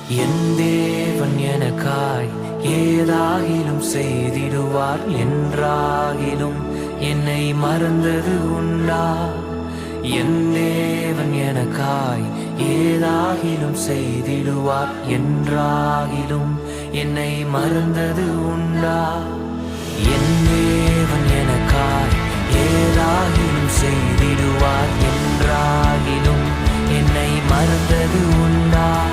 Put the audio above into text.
என் தேவன் எனக்காய் ஏதாகிலும் செய்திடுவார் என்றாகிலும் என்னை மறந்தது உண்டா? என் தேவன் எனக்காய் ஏதாகிலும் செய்திடுவார் என்றாகிலும் என்னை மறந்தது உண்டா? என் தேவன் எனக்காய் ஏதாகிலும் செய்திடுவார் என்றாகிலும் என்னை மறந்தது உண்டா?